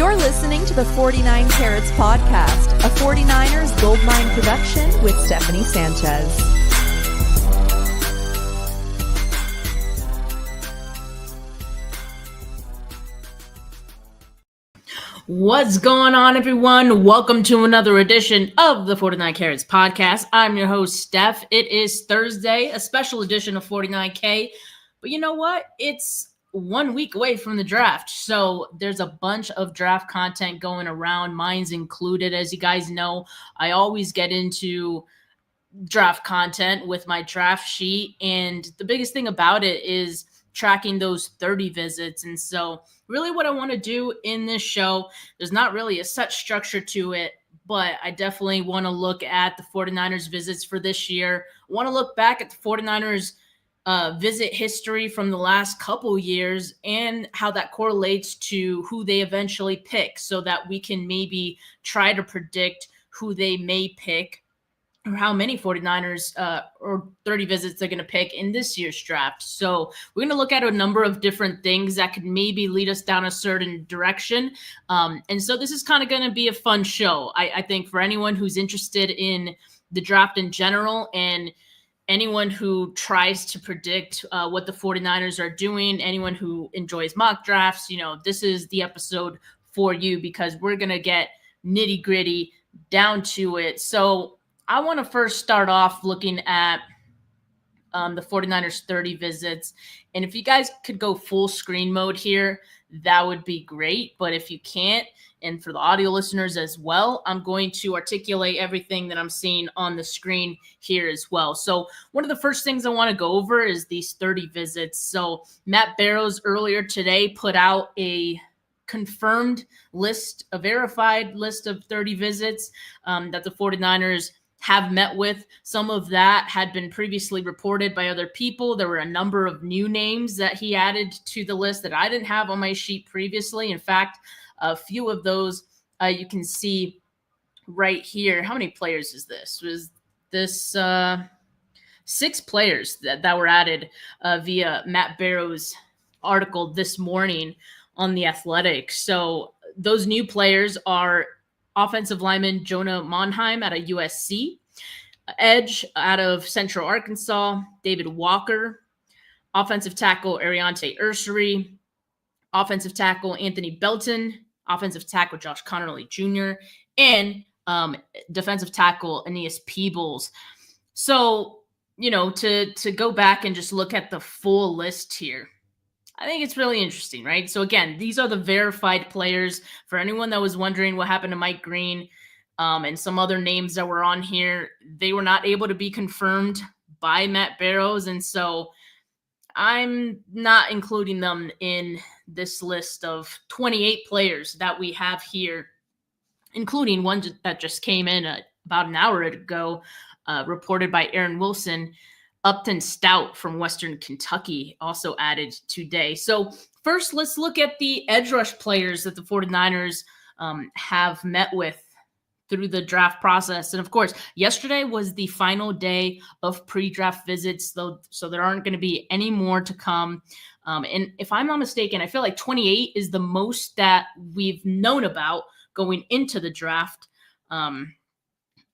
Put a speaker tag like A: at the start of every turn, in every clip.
A: You're listening to the 49 Carats Podcast, a 49ers Goldmine production with Stephanie Sanchez.
B: What's going on, everyone? Welcome to another edition of the 49 Carats Podcast. I'm your host, Steph. It is Thursday, a special edition of 49K. But you know what? It's 1 week away from the draft. So there's a bunch of draft content going around, mine's included. As you guys know, I always get into draft content with my draft sheet. And the biggest thing about it is tracking those 30 visits. And so really what I want to do in this show, there's not really a set structure to it, but I definitely want to look at the 49ers visits for this year. I want to look back at the 49ers visit history from the last couple years and how that correlates to who they eventually pick so that we can maybe try to predict who they may pick or how many 49ers or 30 visits they're going to pick in this year's draft. So we're going to look at a number of different things that could maybe lead us down a certain direction. And so this is kind of going to be a fun show. I think for anyone who's interested in the draft in general and anyone who tries to predict what the 49ers are doing, anyone who enjoys mock drafts, this is the episode for you because we're going to get nitty gritty down to it. So I want to first start off looking at the 49ers 30 visits. And if you guys could go full screen mode here, that would be great. But if you can't, and for the audio listeners as well, I'm going to articulate everything that I'm seeing on the screen here as well. So one of the first things I want to go over is these 30 visits. So Matt Barrows earlier today put out a confirmed list, a verified list of 30 visits that the 49ers have met with. Some of that had been previously reported by other people. There were a number of new names that he added to the list that I didn't have on my sheet previously. In fact, a few of those you can see right here. How many players is this? Was this 6 players that were added via Matt Barrows' article this morning on The Athletic. So those new players are offensive lineman Jonah Monheim out of USC, edge out of Central Arkansas, David Walker, offensive tackle Ariante Ursery, offensive tackle Anthony Belton, offensive tackle Josh Connerly Jr., and defensive tackle Aeneas Peebles. So, to go back and just look at the full list here, I think it's really interesting, right? So again, these are the verified players. For anyone that was wondering what happened to Mike Green and some other names that were on here, they were not able to be confirmed by Matt Barrows. And so I'm not including them in this list of 28 players that we have here, including one that just came in about an hour ago, reported by Aaron Wilson. Upton Stout from Western Kentucky also added today. So first, let's look at the edge rush players that the 49ers have met with through the draft process. And of course, yesterday was the final day of pre-draft visits, so there aren't going to be any more to come. And if I'm not mistaken, I feel like 28 is the most that we've known about going into the draft.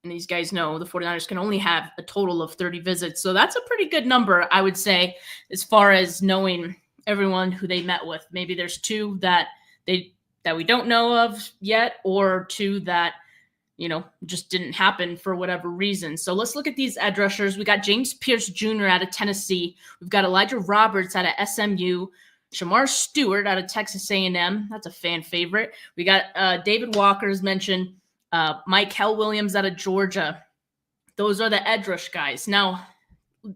B: And these guys know the 49ers can only have a total of 30 visits. So that's a pretty good number, I would say, as far as knowing everyone who they met with. Maybe there's 2 that we don't know of yet, or 2 that, just didn't happen for whatever reason. So let's look at these edge rushers. We got James Pierce Jr. out of Tennessee. We've got Elijah Roberts out of SMU. Shamar Stewart out of Texas A&M. That's a fan favorite. We got David Walker, as mentioned. Michael Williams out of Georgia. Those are the edge rush guys. Now,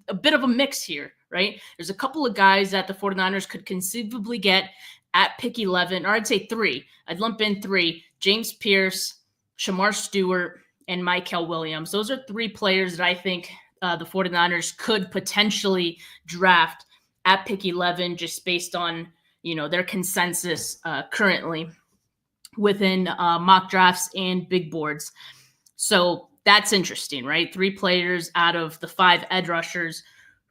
B: a bit of a mix here, right? There's a couple of guys that the 49ers could conceivably get at pick 11, or I'd say 3. I'd lump in 3. James Pierce, Shamar Stewart, and Michael Williams. Those are 3 players that I think the 49ers could potentially draft at pick 11 just based on, their consensus currently within mock drafts and big boards. So that's interesting, right? 3 players out of the 5 edge rushers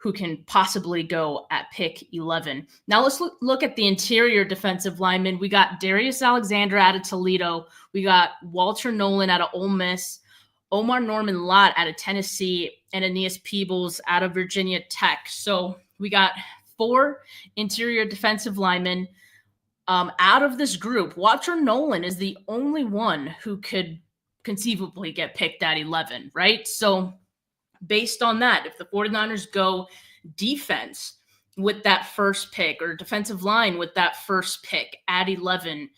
B: who can possibly go at pick 11. Now let's look at the interior defensive linemen. We got Darius Alexander out of Toledo. We got Walter Nolan out of Ole Miss, Omar Norman Lott out of Tennessee, and Aeneas Peebles out of Virginia Tech. So we got 4 interior defensive linemen. Out of this group, Walter Nolan is the only one who could conceivably get picked at 11, right? So based on that, if the 49ers go defense with that first pick or defensive line with that first pick at 11,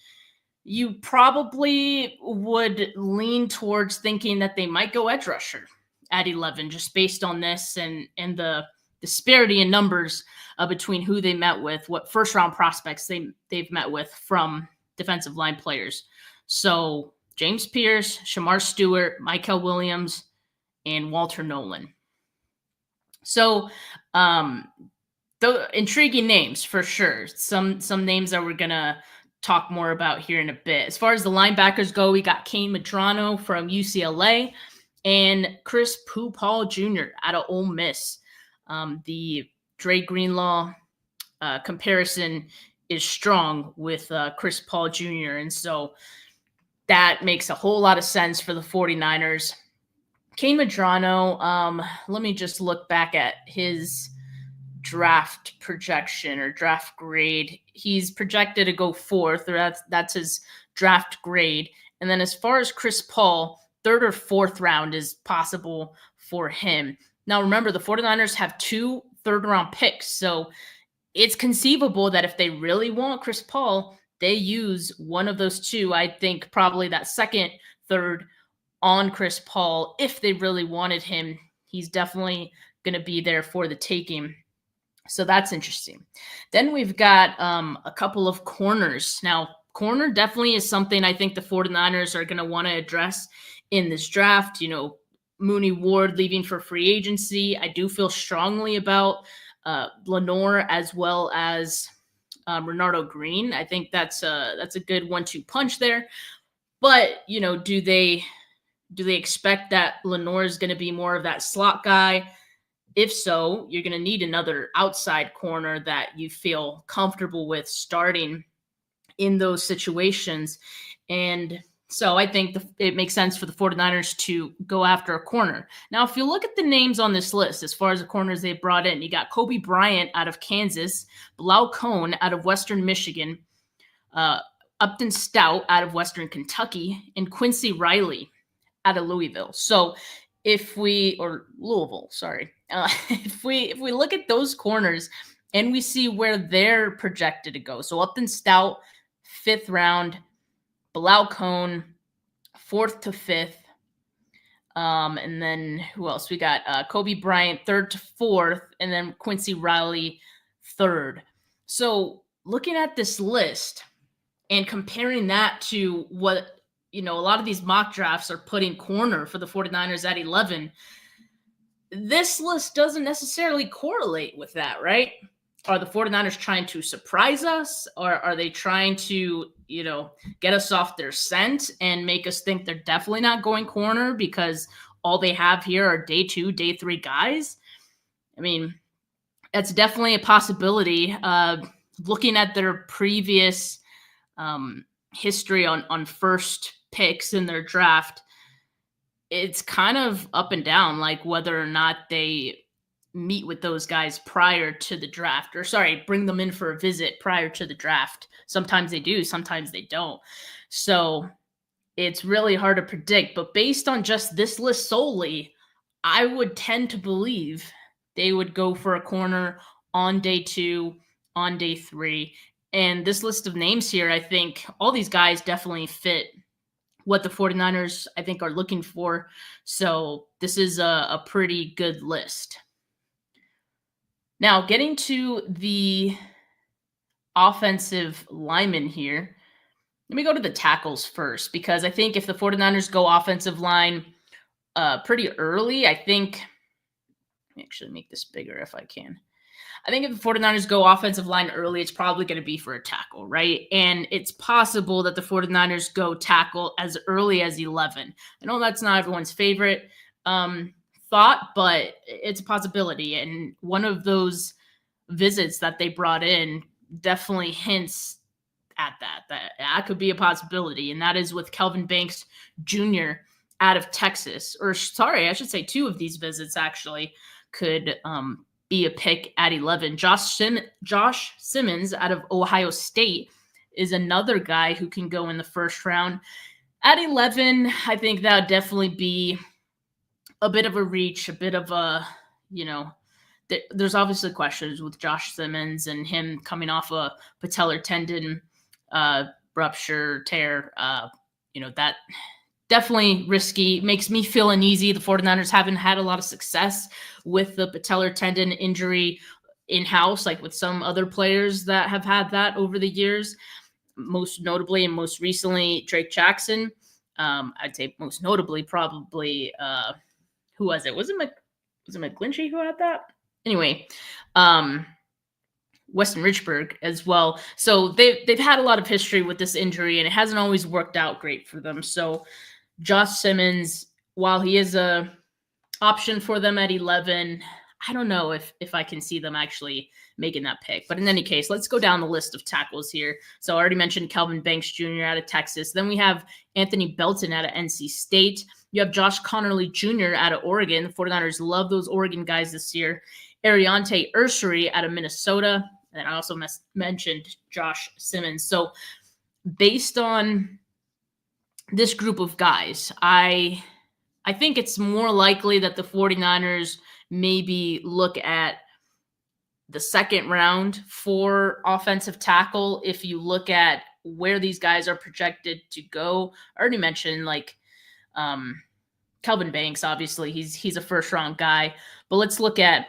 B: you probably would lean towards thinking that they might go edge rusher at 11, just based on this and the disparity in numbers between who they met with, what first round prospects they've met with from defensive line players. So James Pierce, Shamar Stewart, Michael Williams, and Walter Nolan. So the intriguing names for sure. Some names that we're gonna talk more about here in a bit. As far as the linebackers go, we got Kane Medrano from UCLA and Chris Paul Jr. out of Ole Miss. The Dre Greenlaw comparison is strong with Chris Paul Jr. And so that makes a whole lot of sense for the 49ers. Kane Medrano, let me just look back at his draft projection or draft grade. He's projected to go 4th, or that's his draft grade. And then as far as Chris Paul, 3rd or 4th round is possible for him. Now, remember, the 49ers have 2 third-round picks, so it's conceivable that if they really want Chris Paul, they use one of those 2. I think probably that 2nd, 3rd on Chris Paul. If they really wanted him, he's definitely going to be there for the taking. So that's interesting. Then we've got a couple of corners. Now, corner definitely is something I think the 49ers are going to want to address in this draft. You know, Mooney Ward leaving for free agency. I do feel strongly about Lenore as well as Renardo Green. I think that's a good 1-2 punch there. But, you know, do they expect that Lenore is going to be more of that slot guy? If so, you're going to need another outside corner that you feel comfortable with starting in those situations. And so I think it makes sense for the 49ers to go after a corner. Now, if you look at the names on this list, as far as the corners they brought in, you got Kobe Bryant out of Kansas, Bilal Cohn out of Western Michigan, Upton Stout out of Western Kentucky, and Quincy Riley out of Louisville. So if we look at those corners and we see where they're projected to go. So Upton Stout, 5th round, Bilal Cohn, 4th to 5th. And then who else? We got Kobe Bryant, 3rd to 4th, and then Quincy Riley, 3rd. So looking at this list and comparing that to what, you know, a lot of these mock drafts are putting corner for the 49ers at 11. This list doesn't necessarily correlate with that, right? Are the 49ers trying to surprise us, or are they trying to, you know, get us off their scent and make us think they're definitely not going corner because all they have here are day 2, day 3 guys? I mean, that's definitely a possibility. Looking at their previous history on first picks in their draft, it's kind of up and down, like whether or not they meet with those guys prior to the draft, or bring them in for a visit prior to the draft. Sometimes they do, sometimes they don't. So it's really hard to predict, but based on just this list solely, I would tend to believe they would go for a corner on day 2, on day 3. And this list of names here, I think all these guys definitely fit what the 49ers, I think, are looking for. So this is a pretty good list. Now, getting to the offensive linemen here, let me go to the tackles first, because I think if the 49ers go offensive line pretty early, I think, let me actually make this bigger if I can. I think if the 49ers go offensive line early, it's probably going to be for a tackle, right? And it's possible that the 49ers go tackle as early as 11. I know that's not everyone's favorite. 13 thought, but it's a possibility. And one of those visits that they brought in definitely hints at that could be a possibility. And that is with Kelvin Banks Jr. out of Texas. Or sorry, I should say two of these visits actually could be a pick at 11. Josh Simmons out of Ohio State is another guy who can go in the first round. At 11, I think that would definitely be a bit of a reach, a bit of a, there's obviously questions with Josh Simmons and him coming off a patellar tendon rupture, tear. That definitely risky. Makes me feel uneasy. The 49ers haven't had a lot of success with the patellar tendon injury in-house, like with some other players that have had that over the years. Most notably and most recently, Drake Jackson. I'd say most notably, probably, who was it? Was it McGlinchey who had that? Anyway, Weston Richburg as well. So they've had a lot of history with this injury, and it hasn't always worked out great for them. So Josh Simmons, while he is a option for them at 11, I don't know if I can see them actually making that pick. But in any case, let's go down the list of tackles here. So I already mentioned Kelvin Banks Jr. out of Texas. Then we have Anthony Belton out of NC State. You have Josh Connerly Jr. out of Oregon. The 49ers love those Oregon guys this year. Ariante Ursery out of Minnesota. And I also mentioned Josh Simmons. So based on this group of guys, I think it's more likely that the 49ers maybe look at the second round for offensive tackle. If you look at where these guys are projected to go, I already mentioned Kelvin Banks, obviously he's a first round guy, but let's look at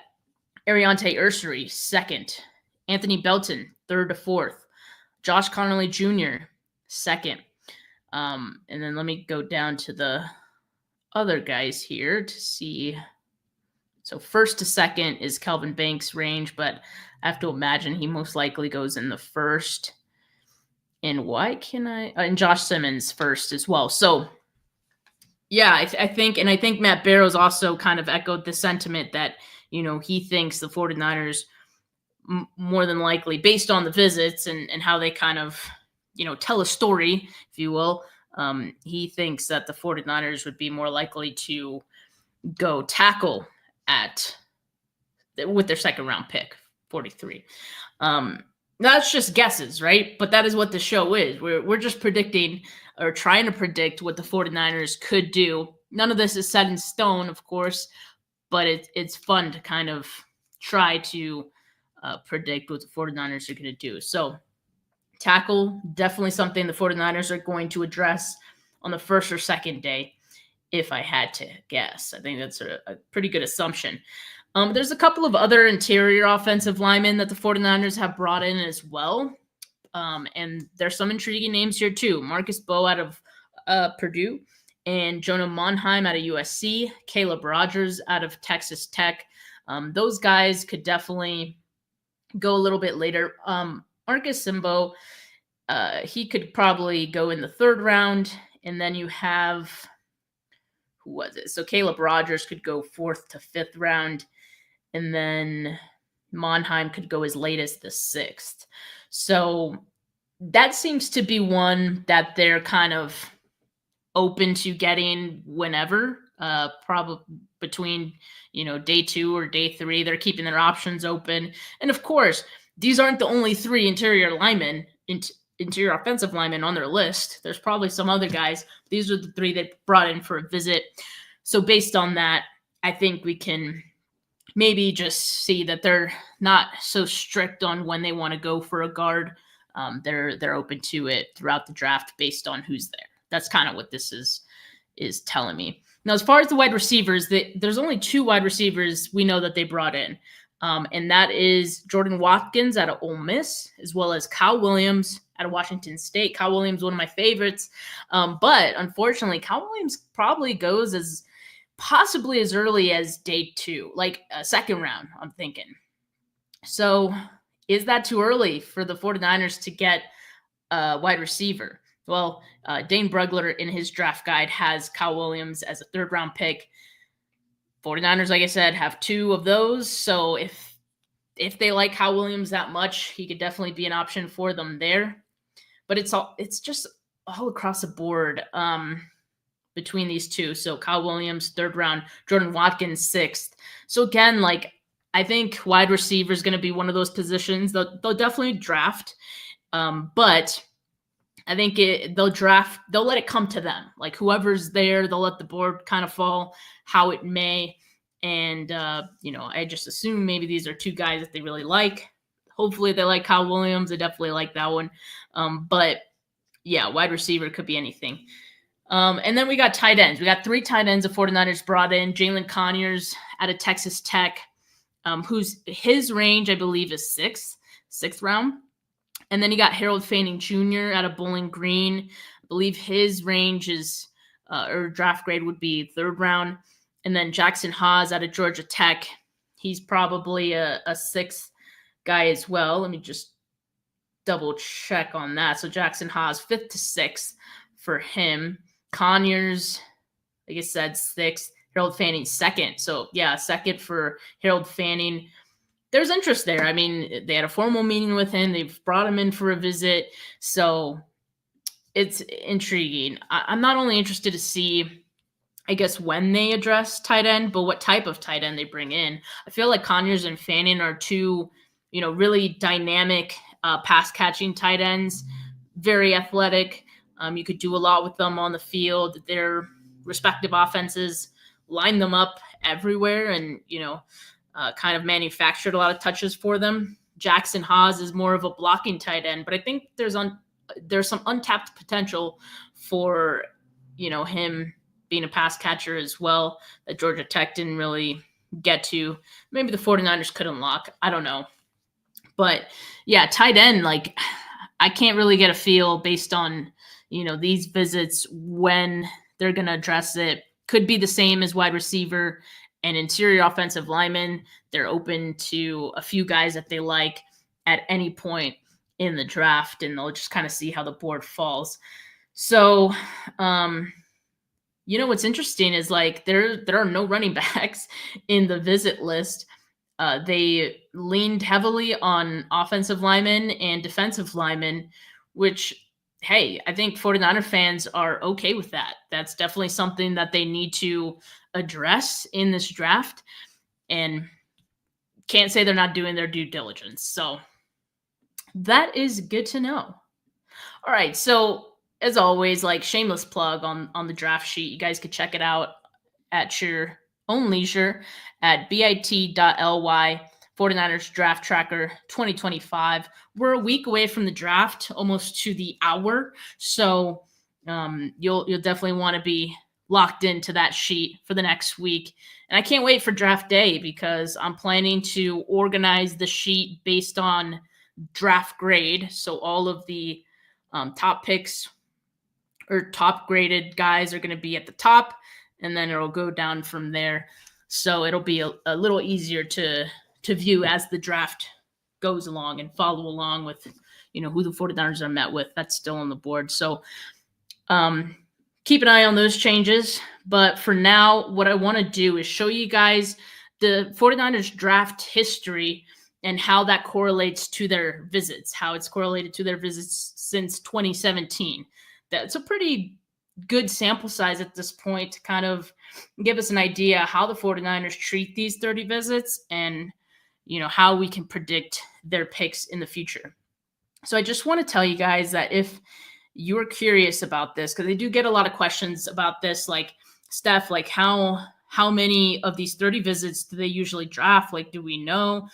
B: Ariante Ursery, second, Anthony Belton, third to fourth, Josh Connerly Jr., second. And then let me go down to the other guys here to see. So first to second is Kelvin Banks' range, but I have to imagine he most likely goes in the first. And and Josh Simmons first as well. So yeah, I think Matt Barrows also kind of echoed the sentiment that, he thinks the 49ers more than likely, based on the visits and how they kind of, tell a story, if you will, he thinks that the 49ers would be more likely to go tackle with their second round pick, 43. That's just guesses, right? But that is what the show is. We're just predicting or trying to predict what the 49ers could do. None of this is set in stone, of course, but it's fun to kind of try to predict what the 49ers are going to do. So tackle, definitely something the 49ers are going to address on the first or second day, if I had to guess. I think that's a pretty good assumption. There's a couple of other interior offensive linemen that the 49ers have brought in as well. And there's some intriguing names here too. Marcus Bowe out of Purdue and Jonah Monheim out of USC, Caleb Rogers out of Texas Tech. Those guys could definitely go a little bit later. Marcus Simbo, he could probably go in the third round. And then you have, who was it? So Caleb Rogers could go fourth to fifth round. And then Monheim could go as late as the sixth. So that seems to be one that they're kind of open to getting whenever, probably between, day 2 or day 3. They're keeping their options open. And of course, these aren't the only 3 interior offensive linemen on their list. There's probably some other guys. These are the 3 they brought in for a visit. So based on that, I think we can maybe just see that they're not so strict on when they want to go for a guard. They're open to it throughout the draft based on who's there. That's kind of what this is telling me. Now, as far as the wide receivers, there's only 2 wide receivers we know that they brought in. And that is Jordan Watkins out of Ole Miss, as well as Kyle Williams out of Washington State. Kyle Williams, one of my favorites. But unfortunately, Kyle Williams probably goes possibly as early as day 2, like a second round, I'm thinking. So is that too early for the 49ers to get a wide receiver? Well, Dane Brugler in his draft guide has Kyle Williams as a third round pick. 49ers, like I said, have 2 of those. So if they like Kyle Williams that much, he could definitely be an option for them there. But it's just all across the board between these two. So Kyle Williams, 3rd round, Jordan Watkins, 6th. So again, like I think wide receiver is going to be one of those positions they'll definitely draft. But I think they'll let it come to them. Like whoever's there, they'll let the board kind of fall how it may. And, I just assume maybe these are 2 guys that they really like. Hopefully they like Kyle Williams. I definitely like that one. But yeah, wide receiver could be anything. And then we got tight ends. We got 3 tight ends the 49ers brought in. Jalen Conyers out of Texas Tech, his range, I believe, is 6th round. And then you got Harold Fanning Jr. out of Bowling Green. I believe his range is, or draft grade would be 3rd round. And then Jackson Haas out of Georgia Tech. He's probably a 6th guy as well. Let me just double check on that. So Jackson Haas, 5th to 6th for him. Conyers, like I said, 6th. Harold Fanning, 2nd. So yeah, 2nd for Harold Fanning. There's interest there. I mean, they had a formal meeting with him. They've brought him in for a visit. So it's intriguing. I'm not only interested to see, I guess, when they address tight end, but what type of tight end they bring in. I feel like Conyers and Fanning are 2, really dynamic pass-catching tight ends, very athletic. You could do a lot with them on the field. Their respective offenses line them up everywhere and, kind of manufactured a lot of touches for them. Jackson Haas is more of a blocking tight end, but I think there's some untapped potential for, him being a pass catcher as well that Georgia Tech didn't really get to. Maybe the 49ers could unlock. I don't know. But yeah, tight end, like I can't really get a feel based on, these visits when they're going to address it. Could be the same as wide receiver and interior offensive lineman. They're open to a few guys that they like at any point in the draft, and they'll just kind of see how the board falls. So, what's interesting is like there are no running backs in the visit list. They leaned heavily on offensive linemen and defensive linemen, which, hey, I think 49er fans are okay with that. That's definitely something that they need to address in this draft, and can't say they're not doing their due diligence. So that is good to know. All right. So as always, like shameless plug on the draft sheet, you guys could check it out at your own leisure at bit.ly 49ers Draft Tracker 2025. We're a week away from the draft, almost to the hour. So you'll definitely want to be locked into that sheet for the next week. And I can't wait for draft day because I'm planning to organize the sheet based on draft grade. So all of the top picks or top graded guys are going to be at the top, and then it'll go down from there. So it'll be a little easier to view as the draft goes along and follow along with, who the 49ers are met with. That's still on the board. So keep an eye on those changes. But for now, what I want to do is show you guys the 49ers draft history and how that correlates to their visits, how it's correlated to their visits since 2017. That's a pretty good sample size at this point to kind of give us an idea how the 49ers treat these 30 visits and, how we can predict their picks in the future. So I just want to tell you guys that if you're curious about this, because they do get a lot of questions about this, like, Steph, like how many of these 30 visits do they usually draft? Like, do we know?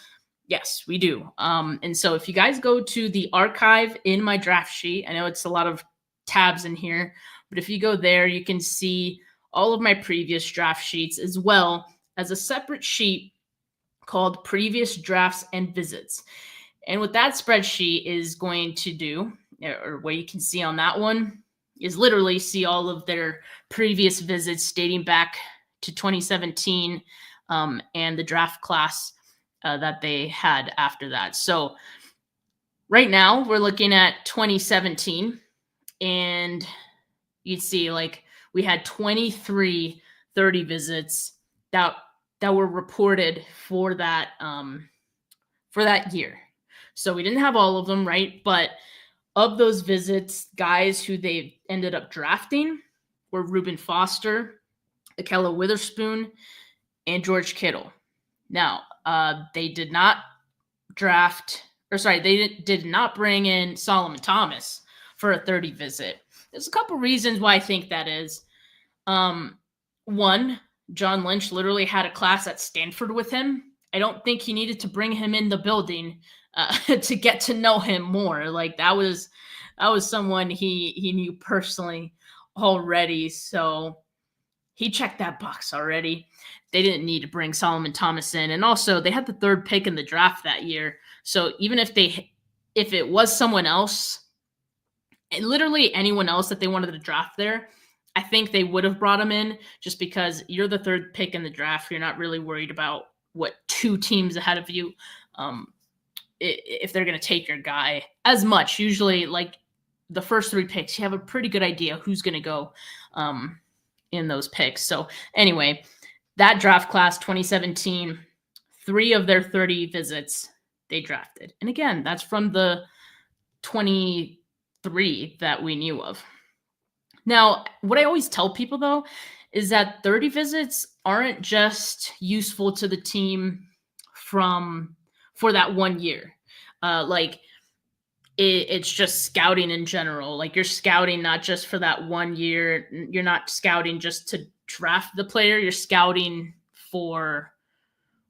B: Yes, we do. And so if you guys go to the archive in my draft sheet, I know it's a lot of tabs in here, but if you go there, you can see all of my previous draft sheets as well as a separate sheet called Previous Drafts and Visits. And what that spreadsheet is going to do, or what you can see on that one, is literally see all of their previous visits dating back to 2017 and the draft class that they had after that. So right now we're looking at 2017, and you'd see like we had 23 30 visits that that were reported for that year. So we didn't have all of them, right? But of those visits, guys who they ended up drafting were Reuben Foster, Akella Witherspoon, and George Kittle. Now, they did not did not bring in Solomon Thomas for a 30 visit. There's a couple reasons why I think that is. One, John Lynch literally had a class at Stanford with him. I don't think he needed to bring him in the building to get to know him more. Like that was someone he knew personally already. So he checked that box already. They didn't need to bring Solomon Thomas in. And also they had the 3rd pick in the draft that year. So even if it was someone else, literally anyone else that they wanted to draft there, I think they would have brought him in just because you're the 3rd pick in the draft. You're not really worried about what 2 teams ahead of you, if they're going to take your guy as much. Usually, like the first 3 picks, you have a pretty good idea who's going to go in those picks. So anyway, that draft class 2017, 3 of their 30 visits they drafted. And again, that's from the 23 that we knew of. Now, what I always tell people, though, is that 30 visits aren't just useful to the team for that 1 year. It's just scouting in general. Like you're scouting not just for that 1 year. You're not scouting just to draft the player. You're scouting for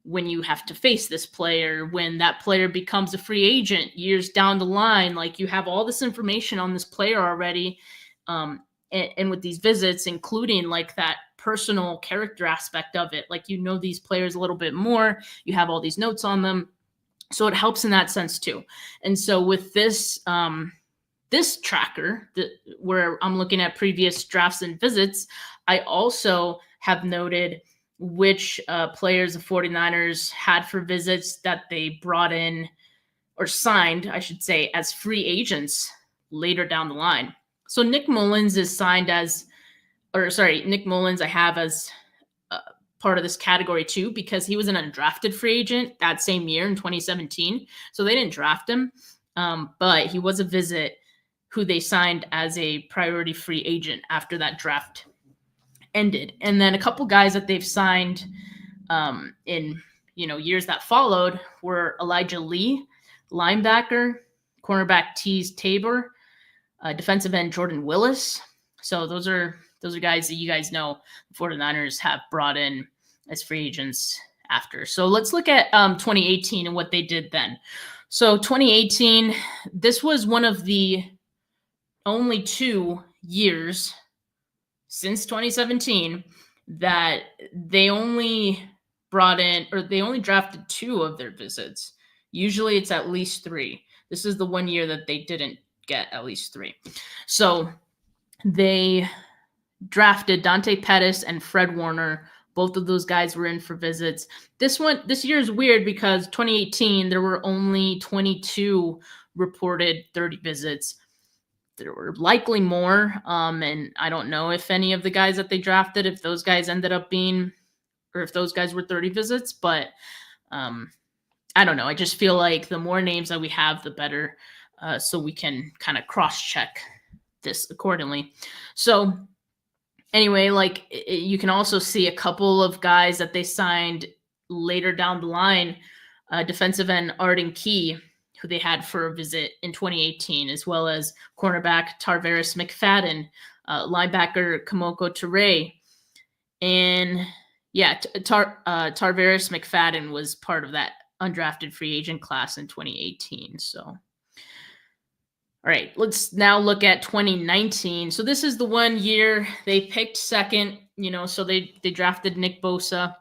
B: when you have to face this player, when that player becomes a free agent years down the line. Like you have all this information on this player already. And with these visits, including like that personal character aspect of it, like, these players a little bit more, you have all these notes on them. So it helps in that sense too. And so with this tracker where I'm looking at previous drafts and visits, I also have noted which players the 49ers had for visits that they brought in or signed, I should say, as free agents later down the line. So Nick Mullins Nick Mullins I have as part of this category too, because he was an undrafted free agent that same year in 2017. So they didn't draft him, but he was a visit who they signed as a priority free agent after that draft ended. And then a couple guys that they've signed in years that followed were Elijah Lee, linebacker, cornerback Teez Tabor, defensive end Jordan Willis. So those are guys that you guys know the 49ers have brought in as free agents after. So let's look at 2018 and what they did then. So 2018, this was one of the only 2 years since 2017 that they only brought in, or they only drafted 2 of their visits. Usually it's at least 3. This is the 1 year that they didn't get at least 3. So they drafted Dante Pettis and Fred Warner. Both of those guys were in for visits. This year is weird because 2018, there were only 22 reported 30 visits. There were likely more. And I don't know if any of the guys that they drafted, if those guys ended up being, or if those guys were 30 visits, but I don't know. I just feel like the more names that we have, the better. So we can kind of cross-check this accordingly. So anyway, you can also see a couple of guys that they signed later down the line, defensive end Arden Key, who they had for a visit in 2018, as well as cornerback Tarveris McFadden, linebacker Kamoko Toure. And Tarveris McFadden was part of that undrafted free agent class in 2018. So all right, let's now look at 2019. So this is the 1 year they picked second, so they drafted Nick Bosa.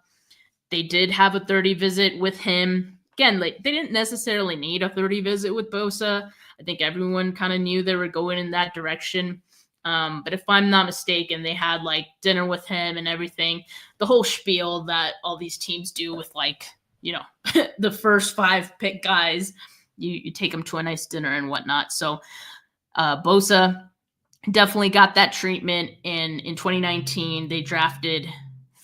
B: They did have a 30 visit with him. Again, they didn't necessarily need a 30 visit with Bosa. I think everyone kind of knew they were going in that direction. But if I'm not mistaken, they had dinner with him and everything. The whole spiel that all these teams do with the first 5 pick guys. You take them to a nice dinner and whatnot. So Bosa definitely got that treatment. And in 2019, they drafted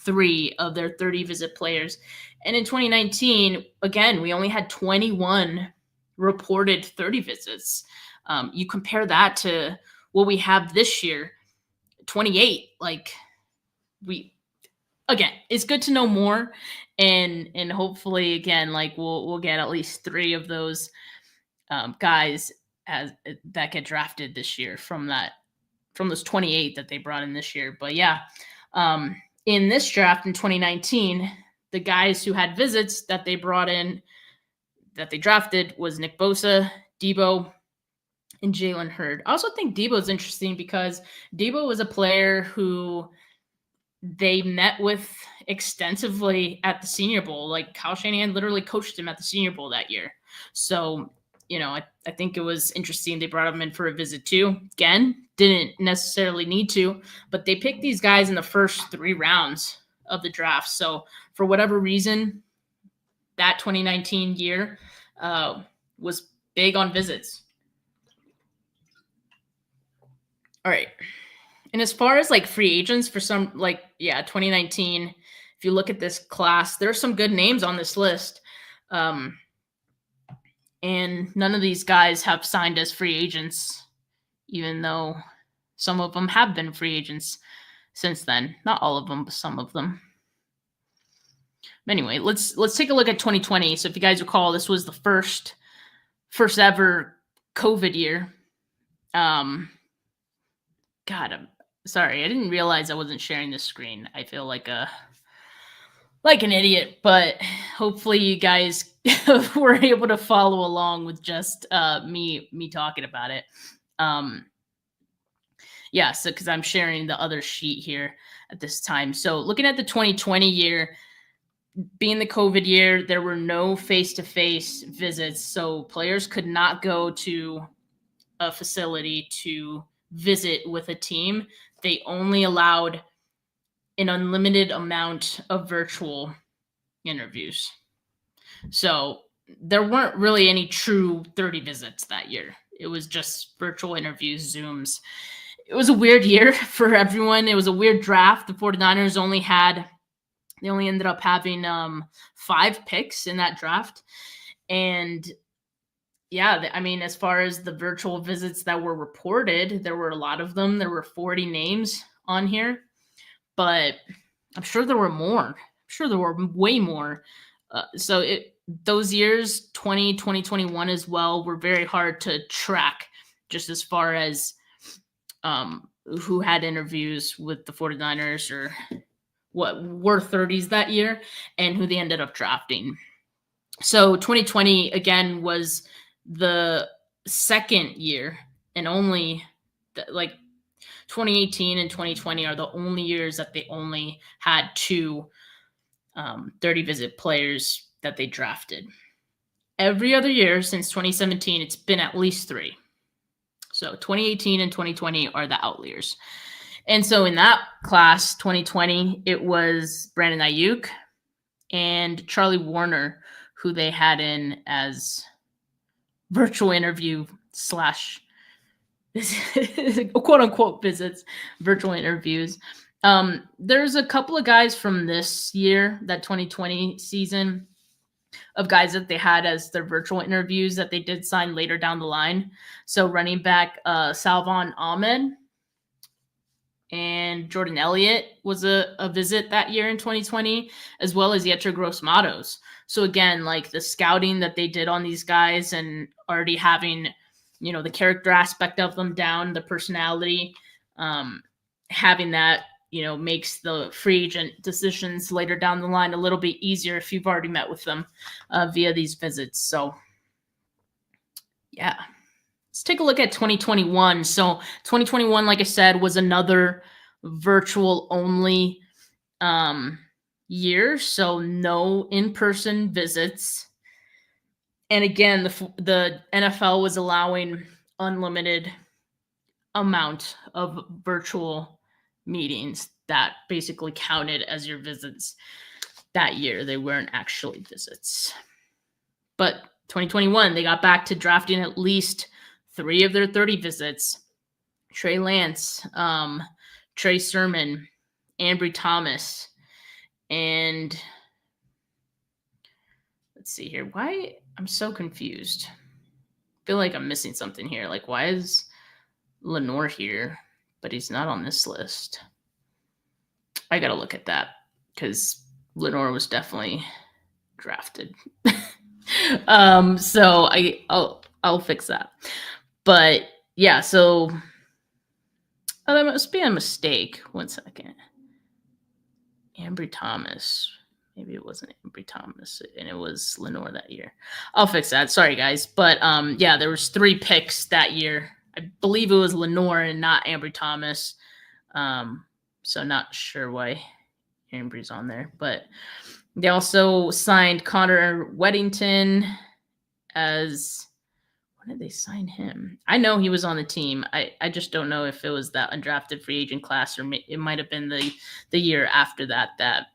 B: 3 of their 30 visit players. And in 2019, again, we only had 21 reported 30 visits. You compare that to what we have this year, 28. Like, again, it's good to know more, and hopefully, again, like we'll get at least 3 of those guys as that get drafted this year from those 28 that they brought in this year. But yeah, in this draft in 2019, the guys who had visits that they brought in, that they drafted, was Nick Bosa, Debo, and Jalen Hurd. I also think Debo is interesting because Debo was a player who they met with extensively at the Senior Bowl. Like, Kyle Shanahan literally coached him at the Senior Bowl that year. So, I think it was interesting. They brought him in for a visit too. Again, didn't necessarily need to, but they picked these guys in the first 3 rounds of the draft. So for whatever reason, that 2019 year was big on visits. All right. And as far as like free agents for 2019, if you look at this class, there's some good names on this list. And none of these guys have signed as free agents, even though some of them have been free agents since then. Not all of them, but some of them. Anyway, let's take a look at 2020. So if you guys recall, this was the first ever COVID year. God, I'm sorry. I didn't realize I wasn't sharing this screen. I feel like an idiot, but hopefully you guys were able to follow along with just me talking about it. So because I'm sharing the other sheet here at this time. So looking at the 2020 year, being the COVID year, there were no face-to-face visits. So players could not go to a facility to visit with a team. They only allowed an unlimited amount of virtual interviews. So there weren't really any true 30 visits that year. It was just virtual interviews, Zooms. It was a weird year for everyone. It was a weird draft. The 49ers only ended up having 5 picks in that draft. And yeah, I mean, as far as the virtual visits that were reported, there were a lot of them. There were 40 names on here, but I'm sure there were more. I'm sure there were way more. Those years, 2020, 2021 as well, were very hard to track just as far as who had interviews with the 49ers or what were 30s that year and who they ended up drafting. So 2020, again, was the second year, and only 2018 and 2020 are the only years that they only had 2 30 visit players that they drafted. Every other year since 2017, it's been at least 3. So 2018 and 2020 are the outliers. And so in that class, 2020, it was Brandon Ayuk and Charlie Warner, who they had in as virtual interview / quote unquote visits, virtual interviews. There's a couple of guys from this year, that 2020 season, of guys that they had as their virtual interviews that they did sign later down the line. So running back Salvon Ahmed and Jordan Elliott was a visit that year in 2020, as well as Yetur Gross-Matos. So again, like the scouting that they did on these guys and already having, the character aspect of them down, the personality, having that, makes the free agent decisions later down the line a little bit easier if you've already met with them via these visits. So yeah, let's take a look at 2021. So 2021, like I said, was another virtual only year. So no in-person visits. And again, the NFL was allowing unlimited amount of virtual meetings that basically counted as your visits that year. They weren't actually visits. But 2021, they got back to drafting at least 3 of their 30 visits. Trey Lance, Trey Sermon, Ambry Thomas, And let's see here. Why? I'm so confused. I feel like I'm missing something here. Like, why is Lenore here, but he's not on this list? I got to look at that because Lenore was definitely drafted. So I'll fix that. But yeah, so that must be a mistake. 1 second. Ambry Thomas. Maybe it wasn't Ambry Thomas, and it was Lenore that year. I'll fix that. Sorry, guys. But yeah, there was 3 picks that year. I believe it was Lenore and not Ambry Thomas. So not sure why Ambry's on there. But they also signed Connor Weddington as... When did they sign him? I know he was on the team. I just don't know if it was that undrafted free agent class or it might have been the year after that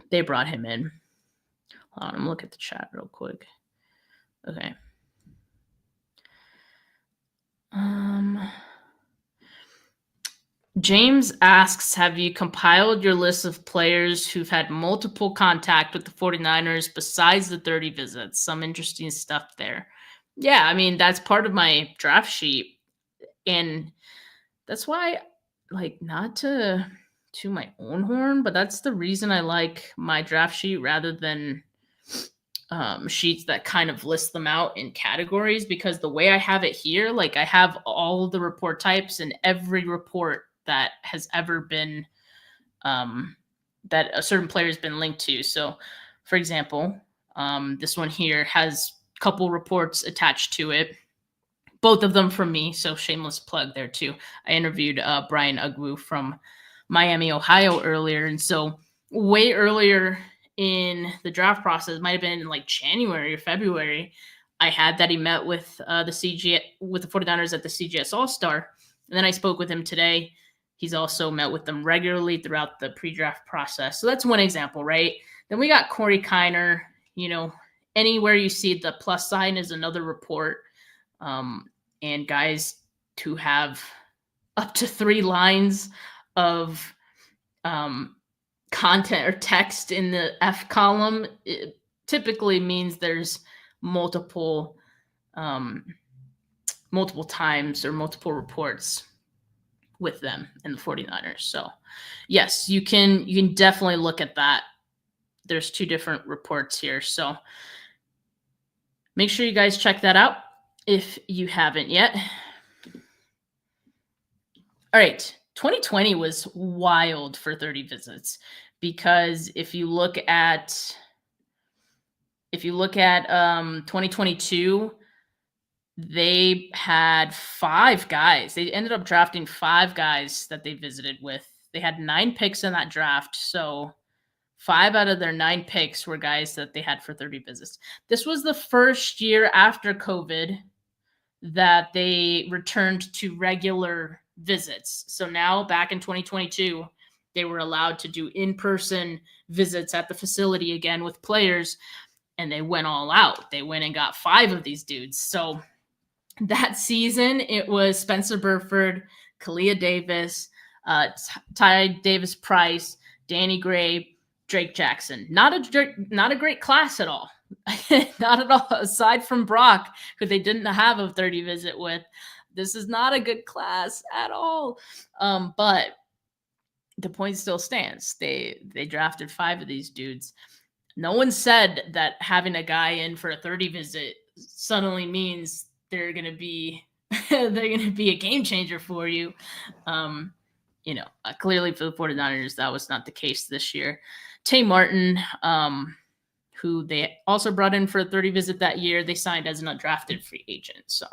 B: they brought him in. Hold on, I'm gonna look at the chat real quick. Okay. James asks, have you compiled your list of players who've had multiple contact with the 49ers besides the 30 visits? Some interesting stuff there. Yeah, I mean, that's part of my draft sheet. And that's why, like, not to my own horn, but that's the reason I like my draft sheet rather than sheets that kind of list them out in categories, because the way I have it here, like, I have all of the report types and every report that has ever been that a certain player has been linked to. So, for example, this one here has a couple reports attached to it, both of them from me, so shameless plug there too. I interviewed Brian Ugwu from Miami, Ohio earlier, and so way earlier in the draft process, might have been in like January or February, I had that he met with the 49ers at the CGS All-Star, and then I spoke with him today. He's also met with them regularly throughout the pre-draft process. So that's one example, right? Then we got Corey Kiner. You know, anywhere you see the plus sign is another report. And guys who have up to 3 lines of content or text in the F column, it typically means there's multiple times or multiple reports with them in the 49ers. So yes, you can definitely look at that. There's 2 different reports here. So make sure you guys check that out if you haven't yet. All right. 2020 was wild for 30 visits, because if you look at 2022, they had 5 guys. They ended up drafting 5 guys that they visited with. They had 9 picks in that draft. So 5 out of their 9 picks were guys that they had for 30 visits. This was the first year after COVID that they returned to regular visits. So now back in 2022, they were allowed to do in-person visits at the facility again with players, and they went all out. They went and got 5 of these dudes. So that season, it was Spencer Burford, Kalia Davis, Ty Davis Price, Danny Gray, Drake Jackson. Not a great class at all. Not at all. Aside from Brock, who they didn't have a 30 visit with, this is not a good class at all. But the point still stands. They drafted 5 of these dudes. No one said that having a guy in for a 30 visit suddenly means they're going to be a game changer for you. Clearly for the 49ers, that was not the case this year. Tay Martin, who they also brought in for a 30 visit that year, they signed as an undrafted free agent. So,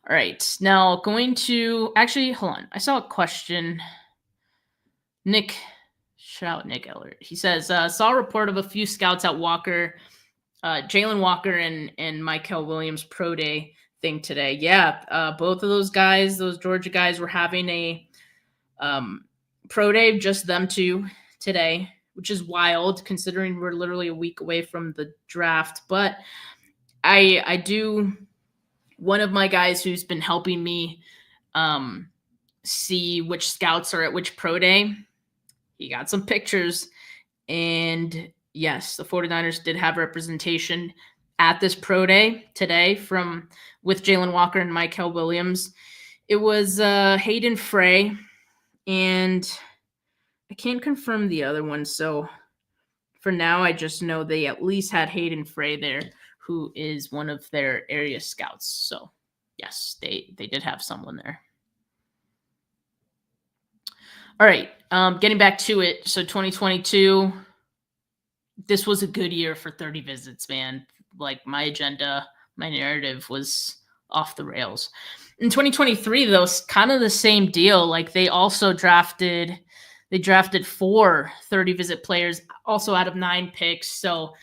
B: all right, now going to hold on. I saw a question. Nick, shout out Nick Ellert. He says, saw a report of a few scouts at Walker, Jalen Walker and Michael Williams pro day thing today. Yeah, both of those guys, those Georgia guys, were having a pro day, just them 2 today, which is wild considering we're literally a week away from the draft. But I do, one of my guys who's been helping me see which scouts are at which pro day, he got some pictures. And yes, the 49ers did have representation at this pro day today with Jalen Walker and Michael Williams. It was Hayden Frey, and I can't confirm the other one. So for now, I just know they at least had Hayden Frey there, who is one of their area scouts. So yes, they did have someone there. All right, getting back to it. So 2022, this was a good year for 30 visits, man. Like my agenda, my narrative was off the rails. In 2023, though, kind of the same deal. Like they drafted 4 30-visit players, also out of 9 picks. So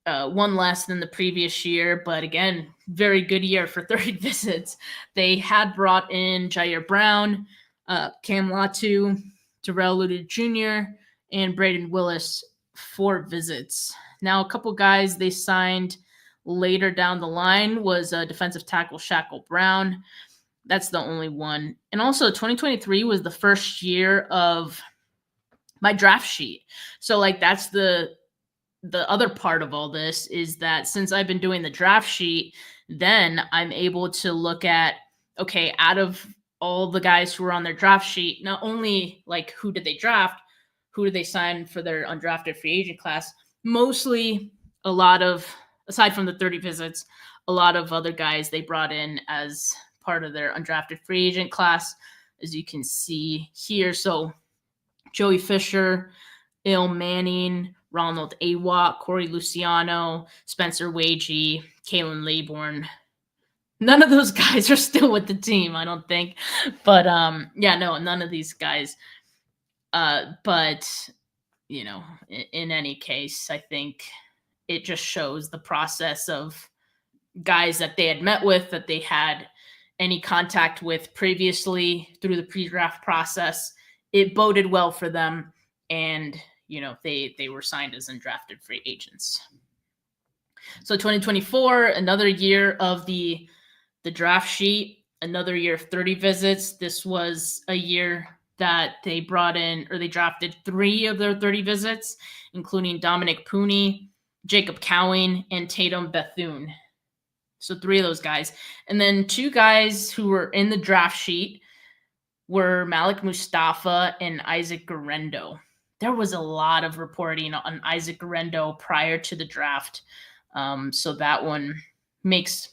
B: one less than the previous year, but again, very good year for 30 visits. They had brought in Jair Brown, Cam Latu, Terrell Luter Jr., and Braden Willis 4 visits. Now, a couple guys they signed later down the line was defensive tackle Shaquille Brown. That's the only one. And also 2023 was the first year of my draft sheet. So like that's the other part of all this is that since I've been doing the draft sheet, then I'm able to look at, okay, out of all the guys who were on their draft sheet, not only like who did they draft, who did they sign for their undrafted free agent class, mostly a lot of, aside from the 30 visits, a lot of other guys they brought in as part of their undrafted free agent class, as you can see here. So Joey Fisher, Il Manning, Ronald Awat, Corey Luciano, Spencer Wagee, Kalen Laybourne. None of those guys are still with the team, I don't think. But none of these guys. But you know, in any case, I think it just shows the process of guys that they had met with, that they had any contact with previously through the pre-draft process. It boded well for them, and you know, they were signed as undrafted free agents. So 2024, another year of the draft sheet, another year of 30 visits. This was a year that they brought in, or they drafted 3 of their 30 visits, including Dominic Pooney, Jacob Cowing, and Tatum Bethune. So 3 of those guys. And then 2 guys who were in the draft sheet were Malik Mustafa and Isaac Garendo. There was a lot of reporting on Isaac Garendo prior to the draft. So that one makes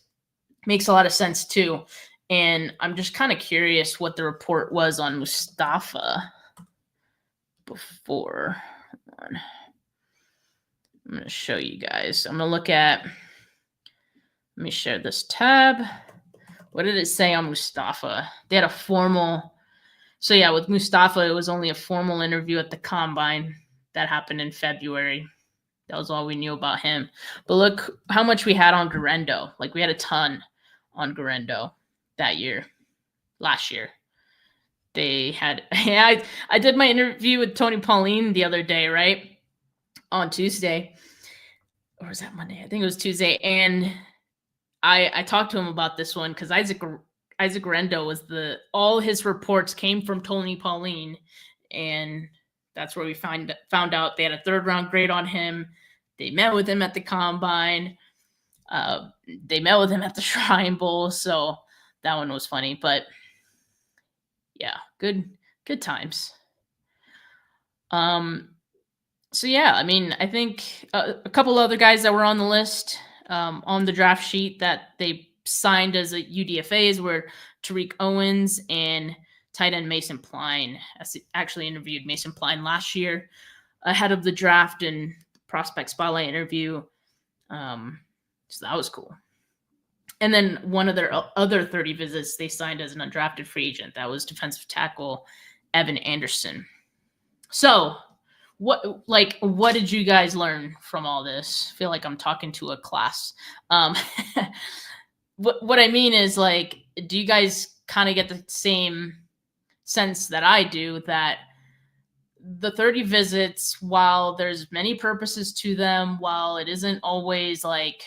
B: a lot of sense too. And I'm just kind of curious what the report was on Mustafa before. Hold on. I'm going to show you guys. I'm going to look at, let me share this tab. What did it say on Mustafa? They had a formal, so yeah, with Mustafa, it was only a formal interview at the Combine that happened in February. That was all we knew about him. But look how much we had on Garendo. Like we had a ton on Garendo that year, last year. They had, I did my interview with Tony Pauline the other day, right? On Tuesday. Or was that Monday? I think it was Tuesday. And I talked to him about this one because Isaac Garendo was all his reports came from Tony Pauline. And that's where we found out they had a 3rd round grade on him. They met with him at the Combine. They met with him at the Shrine Bowl. So that one was funny, but yeah, good times. So yeah, I mean, I think a couple other guys that were on the list on the draft sheet that they signed as a UDFAs were Tariq Owens and tight end Mason Pline. I actually interviewed Mason Pline last year ahead of the draft and prospect spotlight interview. So that was cool. And then one of their other 30 visits, they signed as an undrafted free agent. That was defensive tackle Evan Anderson. So what did you guys learn from all this? I feel like I'm talking to a class. What I mean is, like, do you guys kind of get the same sense that I do, that the 30 visits, while there's many purposes to them, while it isn't always like,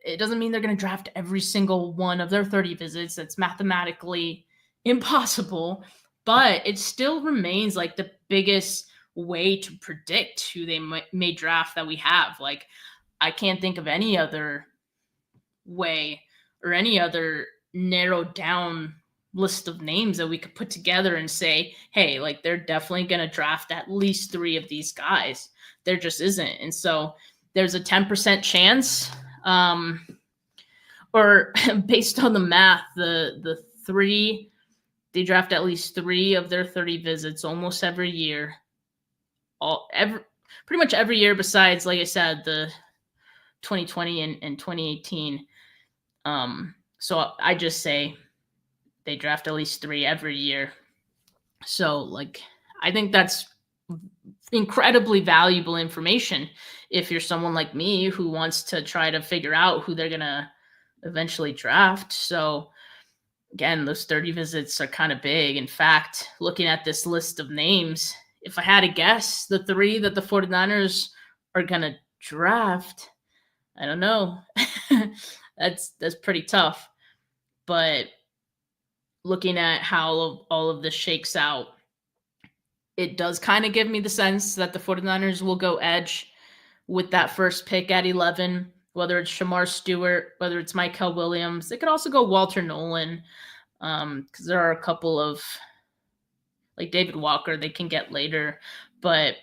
B: it doesn't mean they're going to draft every single one of their 30 visits. That's mathematically impossible. but it still remains like the biggest way to predict who they may draft that we have. Like, I can't think of any other way or any other narrowed down list of names that we could put together and say, hey, like they're definitely going to draft at least 3 of these guys. There just isn't. And so there's a 10% chance, or based on the math, the 3, they draft at least 3 of their 30 visits almost every year. Pretty much every year besides, like I said, the 2020 and 2018. So I just say they draft at least 3 every year. So, like, I think that's incredibly valuable information if you're someone like me who wants to try to figure out who they're going to eventually draft. So, again, those 30 visits are kind of big. In fact, looking at this list of names, if I had to guess the 3 that the 49ers are going to draft, I don't know. That's pretty tough. But looking at how all of this shakes out, it does kind of give me the sense that the 49ers will go edge with that first pick at 11, whether it's Shamar Stewart, whether it's Mykel Williams. They could also go Walter Nolan, because there are a couple of, like David Walker, they can get later. But,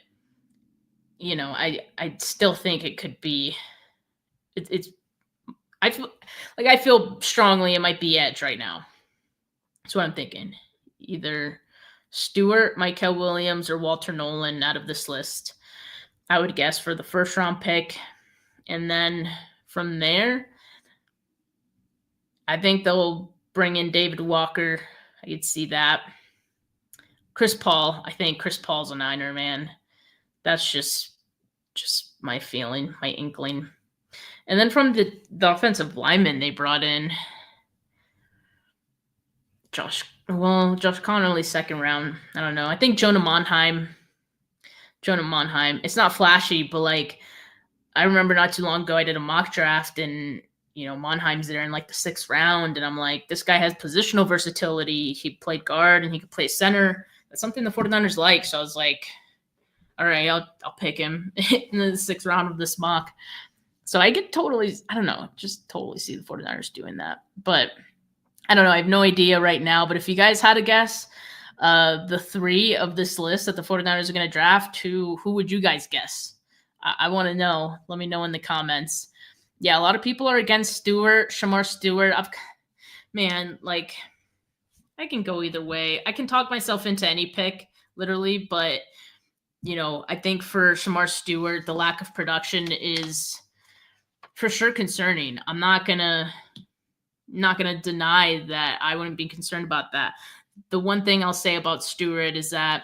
B: you know, I still think it could be, I feel strongly it might be edge right now. That's what I'm thinking. Either Stewart, Mykel Williams, or Walter Nolan out of this list, I would guess, for the first round pick. And then from there, I think they'll bring in David Walker. I could see that. Chris Paul, I think Chris Paul's a Niner, man. That's just my feeling, my inkling. And then from the offensive lineman they brought in, Josh Connolly, second round. I don't know. I think Jonah Monheim. It's not flashy, but like I remember not too long ago I did a mock draft and Monheim's there in like the 6th round, and I'm like, this guy has positional versatility. He played guard and he could play center. That's something the 49ers like. So I was like, all right, I'll pick him in the 6th round of this mock. So I totally see the 49ers doing that. But I don't know. I have no idea right now. But if you guys had a guess, the 3 of this list that the 49ers are going to draft, who would you guys guess? I want to know. Let me know in the comments. Yeah, a lot of people are against Shamar Stewart. I can go either way. I can talk myself into any pick, literally. But, I think for Shamar Stewart, the lack of production is for sure concerning. I'm not gonna deny that I wouldn't be concerned about that. The one thing I'll say about Stewart is that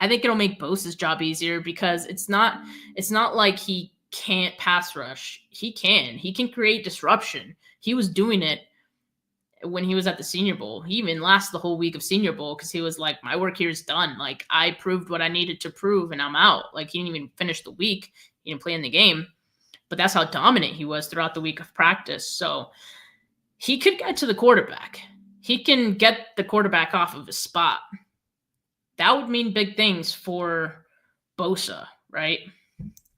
B: I think it'll make Bosa's job easier, because it's not like he can't pass rush. He can create disruption. He was doing it when he was at the Senior Bowl. He even lasted the whole week of Senior Bowl because he was like, my work here is done. Like, I proved what I needed to prove and I'm out. Like, he didn't even finish the week. He didn't play in the game. But that's how dominant he was throughout the week of practice. So he could get to the quarterback. He can get the quarterback off of his spot. That would mean big things for Bosa, right?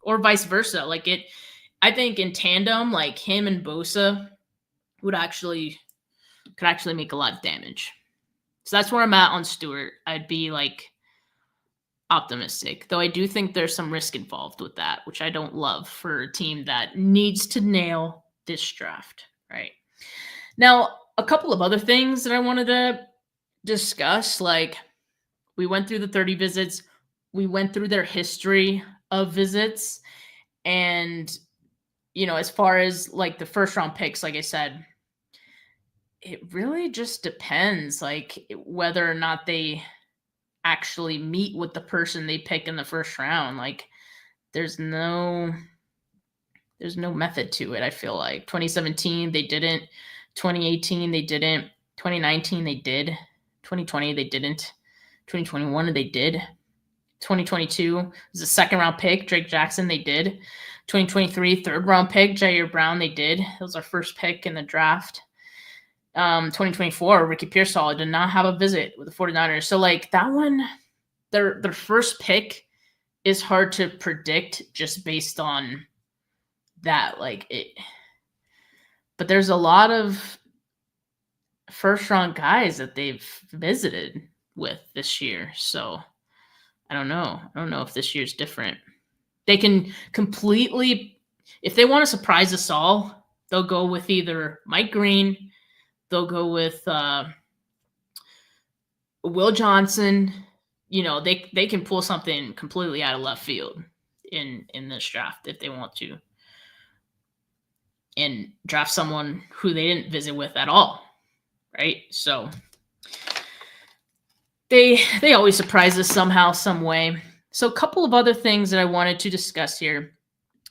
B: Or vice versa. I think in tandem, like him and Bosa could actually make a lot of damage. So that's where I'm at on Stewart. I'd be like optimistic, though I do think there's some risk involved with that, which I don't love for a team that needs to nail this draft, right? Now, a couple of other things that I wanted to discuss, like we went through the 30 visits, we went through their history of visits, and as far as like the first round picks, like I said, it really just depends, like whether or not they actually meet with the person they pick in the first round. Like there's no method to it. I feel like 2017 they didn't, 2018 they didn't, 2019 they did, 2020 they didn't, 2021 they did, 2022 was a 2nd round pick, Drake Jackson, they did, 2023 3rd round pick, Jair Brown, they did. That was our first pick in the draft. 2024, Ricky Pearsall did not have a visit with the 49ers. So like that one, their first pick is hard to predict just based on that. Like it, but there's a lot of first round guys that they've visited with this year. So I don't know. I don't know if this year's different. They can completely, if they want to surprise us all, they'll go with either Mike Green, they'll go with Will Johnson. You know, they can pull something completely out of left field in this draft if they want to, and draft someone who they didn't visit with at all, right? So they always surprise us somehow, some way. So a couple of other things that I wanted to discuss here,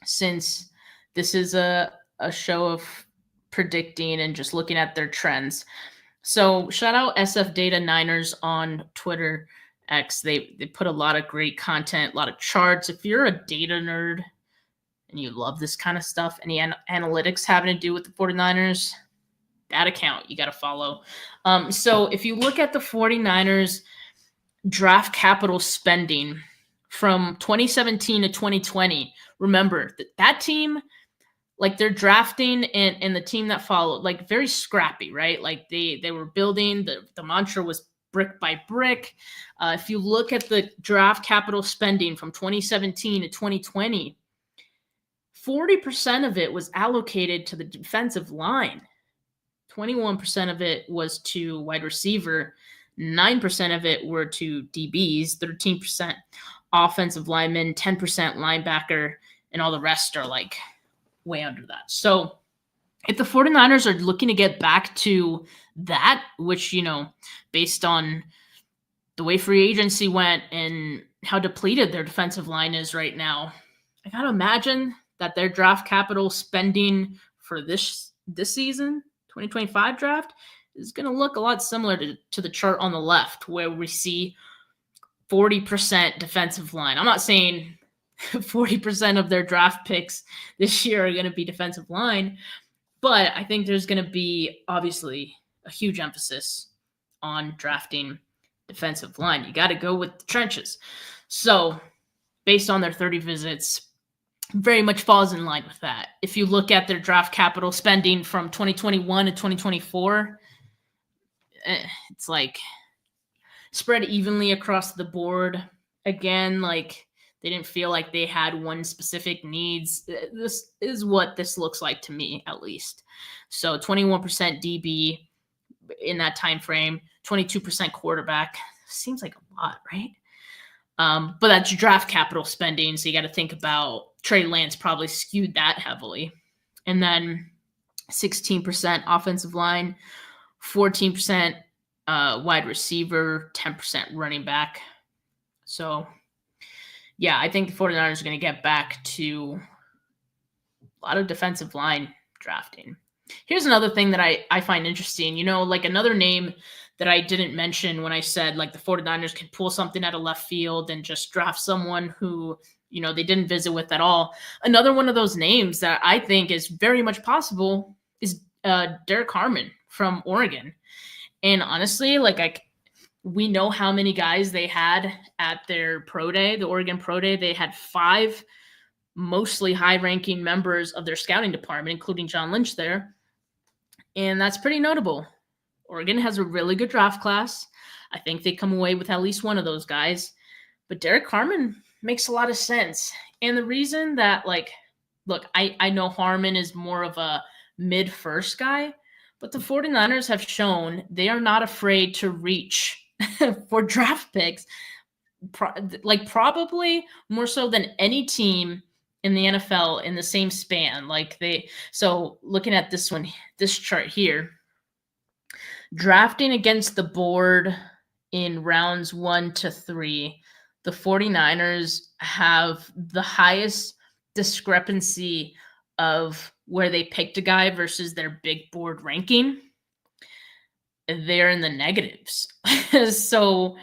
B: since this is a show of predicting and just looking at their trends. So shout out SF Data Niners on Twitter X. They put a lot of great content, a lot of charts. If you're a data nerd and you love this kind of stuff, any analytics having to do with the 49ers, that account you got to follow. So if you look at the 49ers draft capital spending from 2017 to 2020, remember that team, like they're drafting and the team that followed, like very scrappy, right? Like they were building, the mantra was brick by brick. If you look at the draft capital spending from 2017 to 2020, 40% of it was allocated to the defensive line. 21% of it was to wide receiver. 9% of it were to DBs, 13% offensive linemen, 10% linebacker, and all the rest are like way under that. So if the 49ers are looking to get back to that, which, you know, based on the way free agency went and how depleted their defensive line is right now, I gotta imagine that their draft capital spending for this season, 2025 draft, is going to look a lot similar to the chart on the left, where we see 40% defensive line. I'm not saying 40% of their draft picks this year are going to be defensive line, but I think there's going to be obviously a huge emphasis on drafting defensive line. You got to go with the trenches. So based on their 30 visits, very much falls in line with that. If you look at their draft capital spending from 2021 to 2024, it's like spread evenly across the board. Again, like they didn't feel like they had one specific needs. This is what this looks like to me, at least. So 21% DB in that time frame, 22% quarterback. Seems like a lot, right? But that's draft capital spending, so you got to think about Trey Lance probably skewed that heavily. And then 16% offensive line, 14% wide receiver, 10% running back. So, yeah, I think the 49ers are going to get back to a lot of defensive line drafting. Here's another thing that I find interesting. You know, like another name that I didn't mention when I said like the 49ers can pull something out of left field and just draft someone who, you know, they didn't visit with at all. Another one of those names that I think is very much possible is Derek Harmon from Oregon. And honestly, like we know how many guys they had at their pro day, the Oregon pro day. They had 5 mostly high-ranking members of their scouting department, including John Lynch there. And that's pretty notable. Oregon has a really good draft class. I think they come away with at least one of those guys. But Derek Harmon makes a lot of sense. And the reason that, like, look, I know Harmon is more of a mid-first guy, but the 49ers have shown they are not afraid to reach for draft picks, probably more so than any team in the NFL in the same span. So looking at this chart here, drafting against the board in rounds 1 to 3, the 49ers have the highest discrepancy of where they picked a guy versus their big board ranking. They're in the negatives. So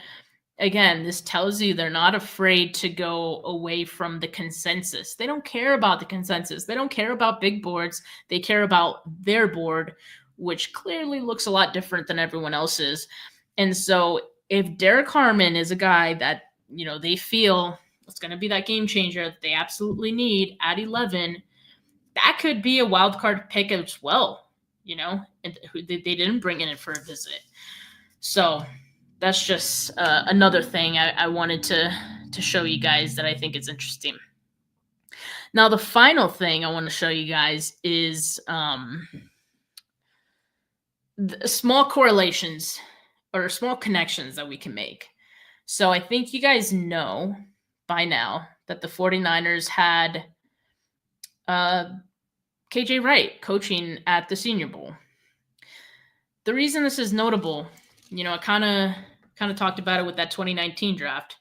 B: again, this tells you they're not afraid to go away from the consensus. They don't care about the consensus. They don't care about big boards. They care about their board, which clearly looks a lot different than everyone else's. And so if Derek Harmon is a guy that, they feel it's going to be that game changer that they absolutely need at 11, that could be a wild card pick as well, and they didn't bring in for a visit. So that's just another thing I wanted to show you guys that I think is interesting. Now, the final thing I want to show you guys is the small correlations or small connections that we can make. So I think you guys know by now that the 49ers had KJ Wright coaching at the Senior Bowl. The reason this is notable, I kind of talked about it with that 2019 draft.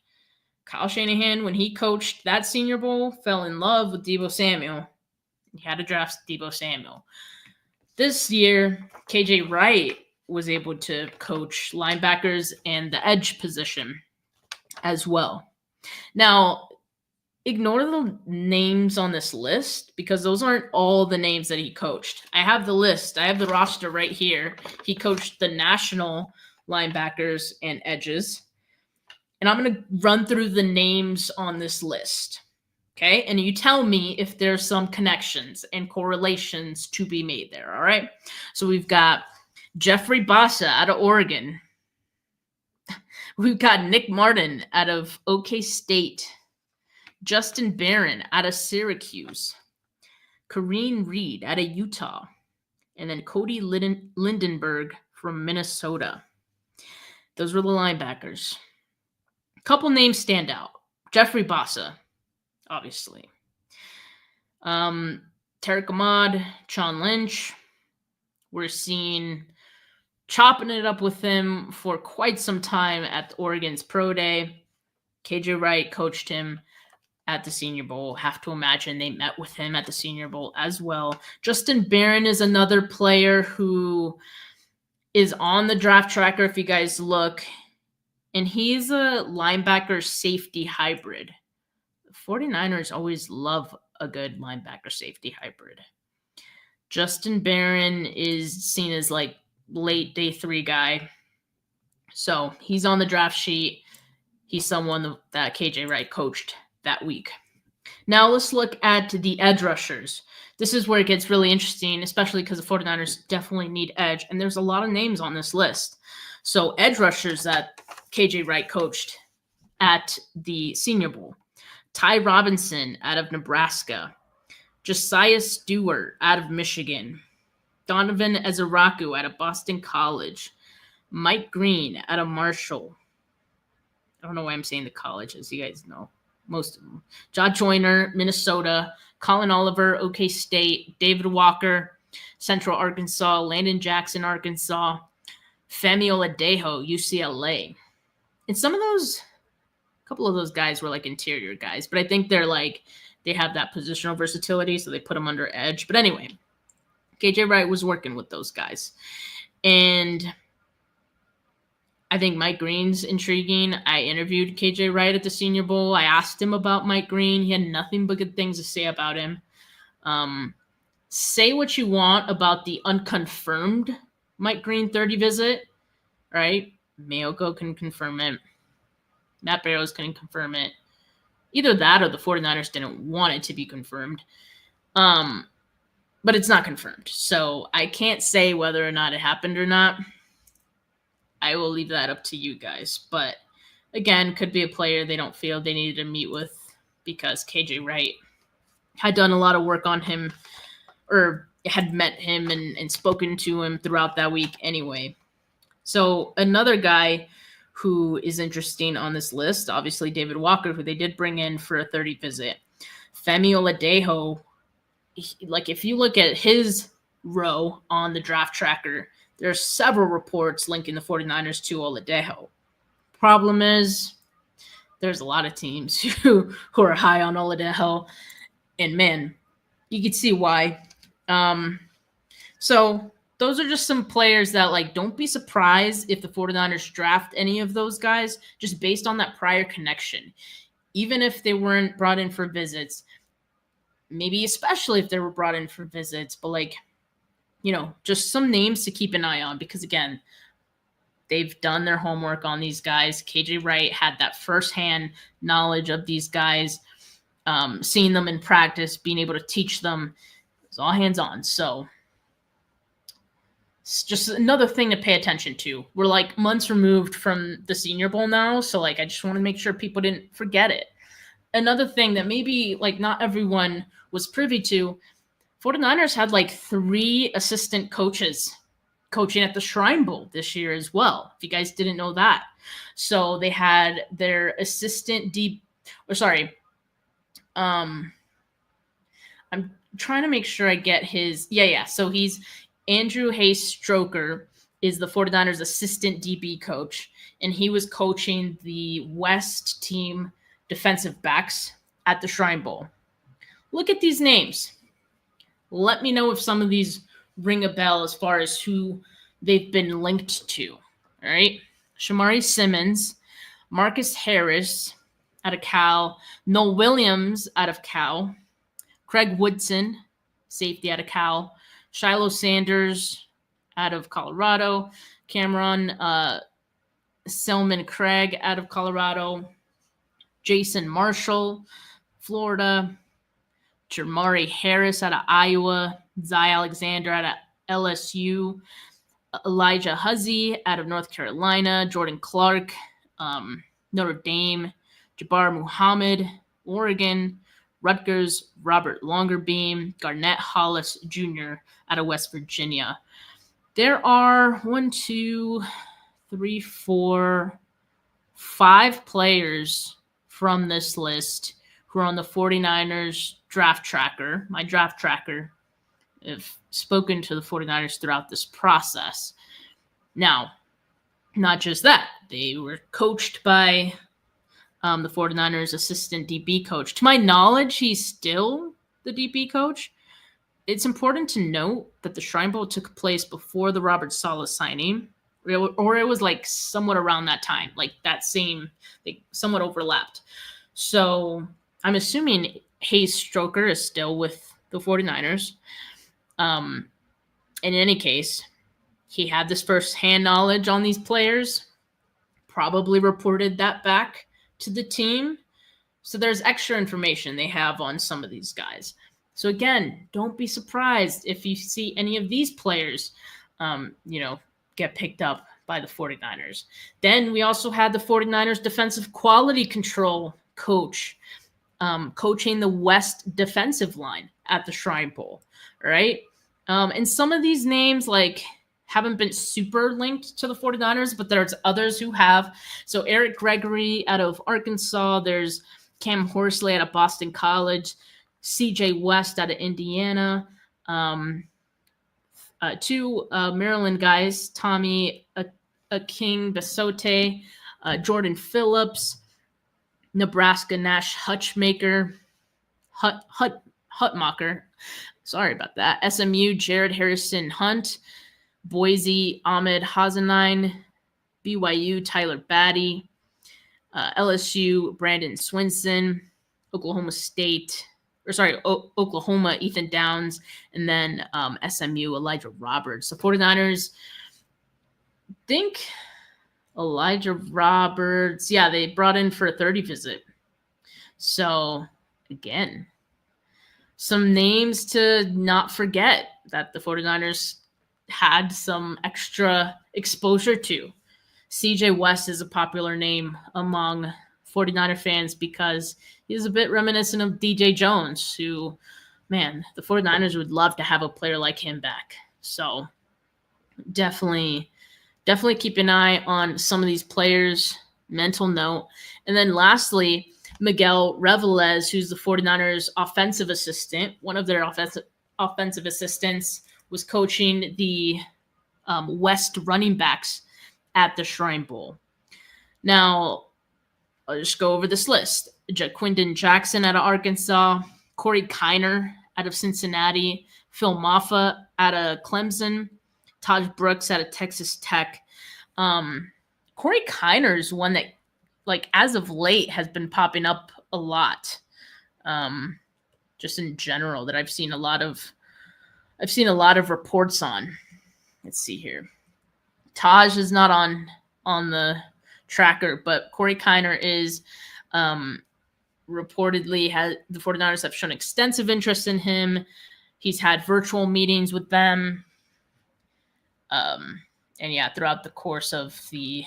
B: Kyle Shanahan, when he coached that Senior Bowl, fell in love with Deebo Samuel. He had to draft Deebo Samuel. This year, KJ Wright was able to coach linebackers and the edge position as well. Now, ignore the names on this list because those aren't all the names that he coached. I have the list. I have the roster right here. He coached the national linebackers and edges. And I'm going to run through the names on this list. Okay? And you tell me if there's some connections and correlations to be made there. All right? So we've got Jeffrey Bassa out of Oregon. We've got Nick Martin out of OK State. Justin Barron out of Syracuse. Kareem Reed out of Utah. And then Cody Lindenberg from Minnesota. Those were the linebackers. A couple names stand out. Jeffrey Bassa, obviously. Tariq Ahmad, Sean Lynch. We're seeing chopping it up with him for quite some time at Oregon's Pro Day. KJ Wright coached him at the Senior Bowl. Have to imagine they met with him at the Senior Bowl as well. Justin Barron is another player who is on the draft tracker if you guys look. And he's a linebacker safety hybrid. The 49ers always love a good linebacker safety hybrid. Justin Barron is seen as like late day 3 guy. So he's on the draft sheet. He's someone that KJ Wright coached that week. Now let's look at the edge rushers. This is where it gets really interesting, especially because the 49ers definitely need edge. And there's a lot of names on this list. So edge rushers that KJ Wright coached at the Senior Bowl. Ty Robinson out of Nebraska. Josiah Stewart out of Michigan. Donovan Ezeraku out of Boston College. Mike Green out of Marshall. I don't know why I'm saying the college, as you guys know. Most of them. John Joyner, Minnesota. Colin Oliver, OK State. David Walker, Central Arkansas. Landon Jackson, Arkansas. Femi Oladejo, UCLA. And a couple of those guys were like interior guys, but I think they have that positional versatility, so they put them under edge. But anyway, KJ Wright was working with those guys. And I think Mike Green's intriguing. I interviewed KJ Wright at the Senior Bowl. I asked him about Mike Green. He had nothing but good things to say about him. Say what you want about the unconfirmed Mike Green 30 visit, right? Mayoko can confirm it. Matt Barrows couldn't confirm it. Either that or the 49ers didn't want it to be confirmed. But it's not confirmed. So I can't say whether or not it happened or not. I will leave that up to you guys. But again, could be a player they don't feel they needed to meet with because KJ Wright had done a lot of work on him or had met him and spoken to him throughout that week anyway. So another guy who is interesting on this list, obviously David Walker, who they did bring in for a 30 visit. Femi Oladejo, if you look at his row on the draft tracker, there's several reports linking the 49ers to Oladejo. Problem is, there's a lot of teams who are high on Oladejo, and man, you can see why. So those are just some players that don't be surprised if the 49ers draft any of those guys just based on that prior connection. Even if they weren't brought in for visits, maybe especially if they were brought in for visits, but just some names to keep an eye on because, again, they've done their homework on these guys. KJ Wright had that firsthand knowledge of these guys, seeing them in practice, being able to teach them. It's all hands on. So it's just another thing to pay attention to. We're like months removed from the Senior Bowl now. So like, I just want to make sure people didn't forget it. Another thing that maybe like not everyone was privy to, 49ers had like 3 assistant coaches coaching at the Shrine Bowl this year as well, if you guys didn't know that. So they had their assistant I'm trying to make sure I get his, so he's Andrew Hayes Stroker is the 49ers assistant DB coach, and he was coaching the West team defensive backs at the Shrine Bowl. Look at these names. Let me know if some of these ring a bell as far as who they've been linked to. All right. Shamari Simmons, Marcus Harris out of Cal, Noel Williams out of Cal, Craig Woodson, safety out of Cal, Shiloh Sanders out of Colorado, Cameron Selman Craig out of Colorado, Jason Marshall, Florida, Jamari Harris out of Iowa, Zy Alexander out of LSU, Elijah Huzzy out of North Carolina, Jordan Clark, Notre Dame, Jabbar Muhammad, Oregon, Rutgers, Robert Longerbeam, Garnett Hollis Jr. out of West Virginia. There are 5 players from this list who are on the 49ers draft tracker. My draft tracker have spoken to the 49ers throughout this process. Now, not just that, they were coached by the 49ers assistant DB coach. To my knowledge, he's still the DB coach. It's important to note that the Shrine Bowl took place before the Robert Saleh signing, or it was like somewhat around that time, like that same, they somewhat overlapped. So I'm assuming Hayes Stroker is still with the 49ers. In any case, he had this first-hand knowledge on these players, probably reported that back to the team. So there's extra information they have on some of these guys. So again, don't be surprised if you see any of these players, get picked up by the 49ers. Then we also had the 49ers defensive quality control coach coaching the West defensive line at the Shrine Bowl, right? And some of these names haven't been super linked to the 49ers, but there's others who have. So Eric Gregory out of Arkansas, there's Cam Horsley out of Boston College, CJ West out of Indiana, 2 Maryland guys, Tommy King Basote, Jordan Phillips, Nebraska Nash Hutmacher. Sorry about that. SMU Jared Harrison Hunt, Boise Ahmed Hazenine, BYU Tyler Batty, LSU Brandon Swinson, Oklahoma Ethan Downs, and then SMU Elijah Roberts. The 49ers, think Elijah Roberts, they brought in for a 30 visit. So again, some names to not forget that the 49ers had some extra exposure to. CJ West is a popular name among 49er fans because he's a bit reminiscent of DJ Jones, who, man, the 49ers would love to have a player like him back. So definitely keep an eye on some of these players, mental note. And then lastly, Miguel Revelez, who's the 49ers offensive assistant. One of their offensive assistants was coaching the West running backs at the Shrine Bowl. Now, I'll just go over this list. Jaquindon Jackson out of Arkansas, Corey Kiner out of Cincinnati, Phil Maffa out of Clemson, Taj Brooks out of Texas Tech. Corey Kiner is one that, as of late, has been popping up a lot. Just in general, that I've seen a lot of I've seen a lot of reports on. Let's see here. Taj is not on the tracker, but Corey Kiner is. Reportedly, the 49ers have shown extensive interest in him. He's had virtual meetings with them. And yeah, throughout the course of the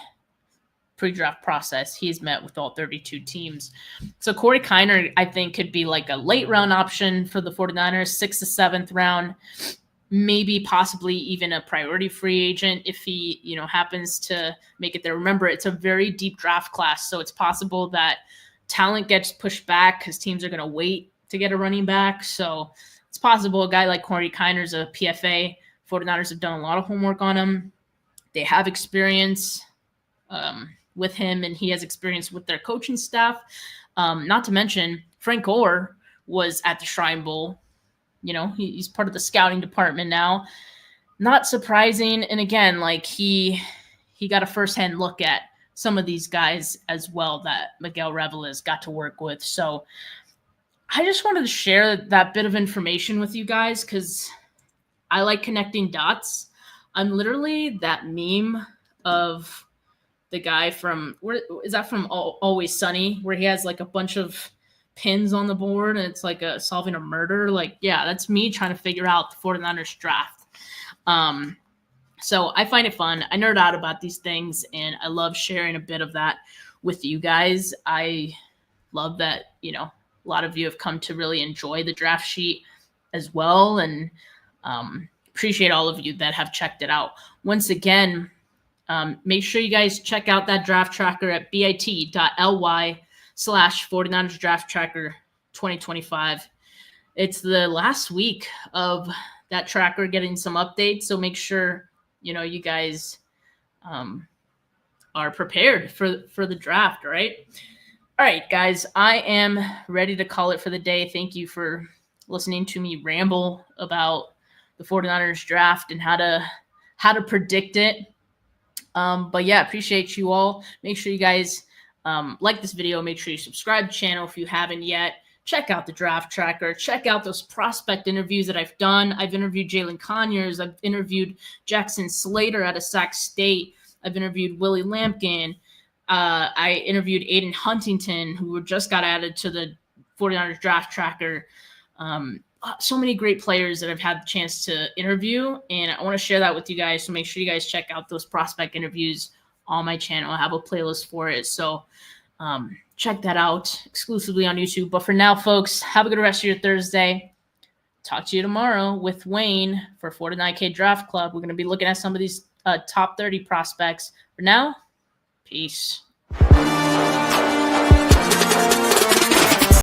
B: pre-draft process, he's met with all 32 teams. So Corey Kiner, I think, could be like a late round option for the 49ers, 6th to 7th round, maybe possibly even a priority free agent if he, happens to make it there. Remember, it's a very deep draft class, so it's possible that talent gets pushed back because teams are going to wait to get a running back. So it's possible a guy like Corey Kiner's a PFA. 49ers have done a lot of homework on him. They have experience with him, and he has experience with their coaching staff. Not to mention, Frank Gore was at the Shrine Bowl. He's part of the scouting department now. Not surprising. And again, like he got a firsthand look at some of these guys as well that Miguel Reveles got to work with. So I just wanted to share that bit of information with you guys because I like connecting dots. I'm literally that meme of the guy from, where is that from Always Sunny, where he has like a bunch of pins on the board and it's like solving a murder. Like, yeah, that's me trying to figure out the 49ers draft. So I find it fun. I nerd out about these things, and I love sharing a bit of that with you guys. I love that, a lot of you have come to really enjoy the draft sheet as well, and appreciate all of you that have checked it out. Once again, make sure you guys check out that draft tracker at bit.ly/49ers draft tracker 2025. It's the last week of that tracker getting some updates, so make sure you guys are prepared for the draft. Right? All right, guys, I am ready to call it for the day. Thank you for listening to me ramble about the 49ers draft and how to predict it. But yeah, appreciate you all. Make sure you guys like this video. Make sure you subscribe to the channel if you haven't yet. Check out the draft tracker. Check out those prospect interviews that I've done. I've interviewed Jalen Conyers. I've interviewed Jackson Slater out of Sac State. I've interviewed Willie Lampkin. I interviewed Aiden Huntington, who just got added to the 49ers draft tracker. So many great players that I've had the chance to interview, and I want to share that with you guys. So make sure you guys check out those prospect interviews on my channel. I have a playlist for it. So check that out exclusively on YouTube. But for now, folks, have a good rest of your Thursday. Talk to you tomorrow with Wayne for 49K Draft Club. We're going to be looking at some of these top 30 prospects. For now, peace.